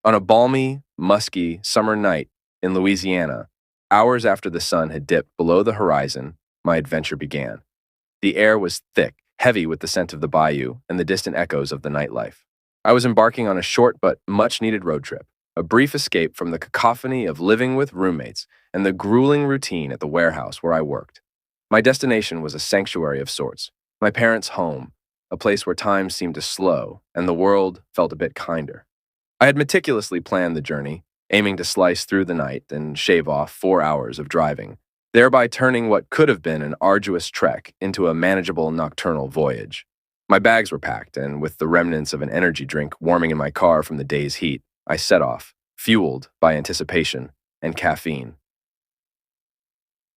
On a balmy, musky summer night in Louisiana, hours after the sun had dipped below the horizon, my adventure began. The air was thick, heavy with the scent of the bayou and the distant echoes of the nightlife. I was embarking on a short but much-needed road trip, a brief escape from the cacophony of living with roommates and the grueling routine at the warehouse where I worked. My destination was a sanctuary of sorts, my parents' home, a place where time seemed to slow and the world felt a bit kinder. I had meticulously planned the journey, aiming to slice through the night and shave off 4 hours of driving, thereby turning what could have been an arduous trek into a manageable nocturnal voyage. My bags were packed, and with the remnants of an energy drink warming in my car from the day's heat, I set off, fueled by anticipation and caffeine.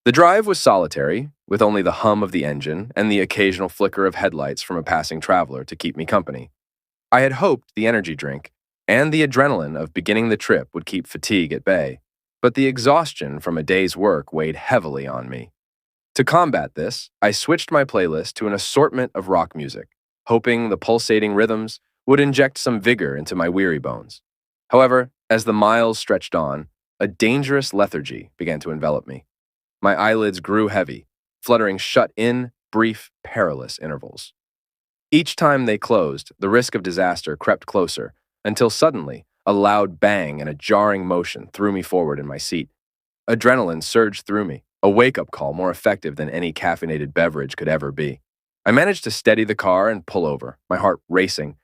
The drive was solitary, with only the hum of the engine and the occasional flicker of headlights from a passing traveler to keep me company. I had hoped the energy drink and the adrenaline of beginning the trip would keep fatigue at bay, but the exhaustion from a day's work weighed heavily on me. To combat this, I switched my playlist to an assortment of rock music, hoping the pulsating rhythms would inject some vigor into my weary bones. However, as the miles stretched on, a dangerous lethargy began to envelop me. My eyelids grew heavy, fluttering shut in brief, perilous intervals. Each time they closed, the risk of disaster crept closer, until suddenly, a loud bang and a jarring motion threw me forward in my seat. Adrenaline surged through me, a wake-up call more effective than any caffeinated beverage could ever be. I managed to steady the car and pull over, my heart racing,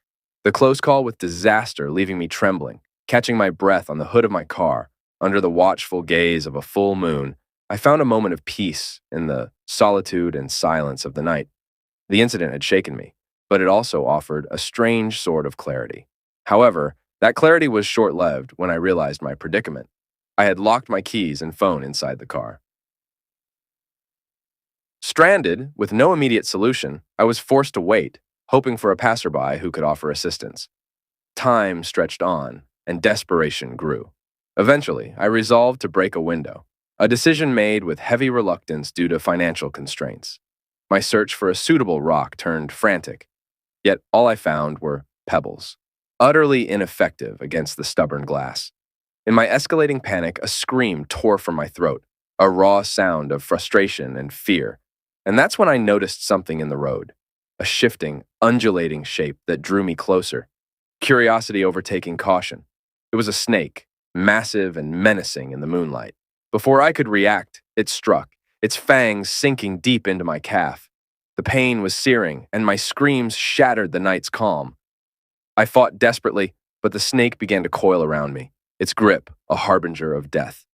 the close call with disaster leaving me trembling, catching my breath on the hood of my car. Under the watchful gaze of a full moon, I found a moment of peace in the solitude and silence of the night. The incident had shaken me, but it also offered a strange sort of clarity. However, that clarity was short-lived when I realized my predicament. I had locked my keys and phone inside the car. Stranded, with no immediate solution, I was forced to wait, hoping for a passerby who could offer assistance. Time stretched on, and desperation grew. Eventually, I resolved to break a window, a decision made with heavy reluctance due to financial constraints. My search for a suitable rock turned frantic, yet all I found were pebbles, utterly ineffective against the stubborn glass. In my escalating panic, a scream tore from my throat, a raw sound of frustration and fear. And that's when I noticed something in the road, a shifting, undulating shape that drew me closer, curiosity overtaking caution. It was a snake, massive and menacing in the moonlight. Before I could react, it struck, its fangs sinking deep into my calf. The pain was searing, and my screams shattered the night's calm. I fought desperately, but the snake began to coil around me, its grip a harbinger of death.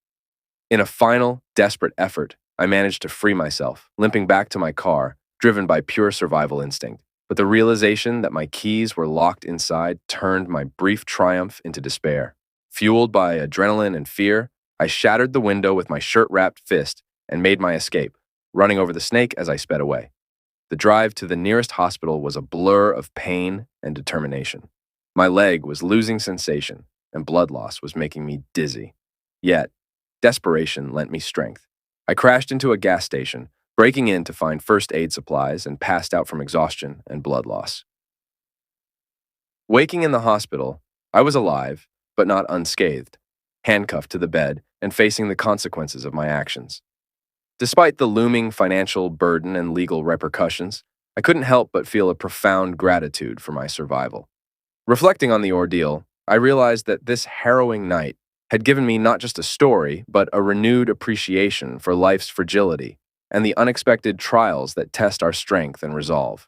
In a final, desperate effort, I managed to free myself, limping back to my car, driven by pure survival instinct. But the realization that my keys were locked inside turned my brief triumph into despair. Fueled by adrenaline and fear, I shattered the window with my shirt-wrapped fist and made my escape, running over the snake as I sped away. The drive to the nearest hospital was a blur of pain and determination. My leg was losing sensation, and blood loss was making me dizzy. Yet, desperation lent me strength. I crashed into a gas station, breaking in to find first aid supplies and passed out from exhaustion and blood loss. Waking in the hospital, I was alive, but not unscathed, handcuffed to the bed and facing the consequences of my actions. Despite the looming financial burden and legal repercussions, I couldn't help but feel a profound gratitude for my survival. Reflecting on the ordeal, I realized that this harrowing night had given me not just a story, but a renewed appreciation for life's fragility and the unexpected trials that test our strength and resolve.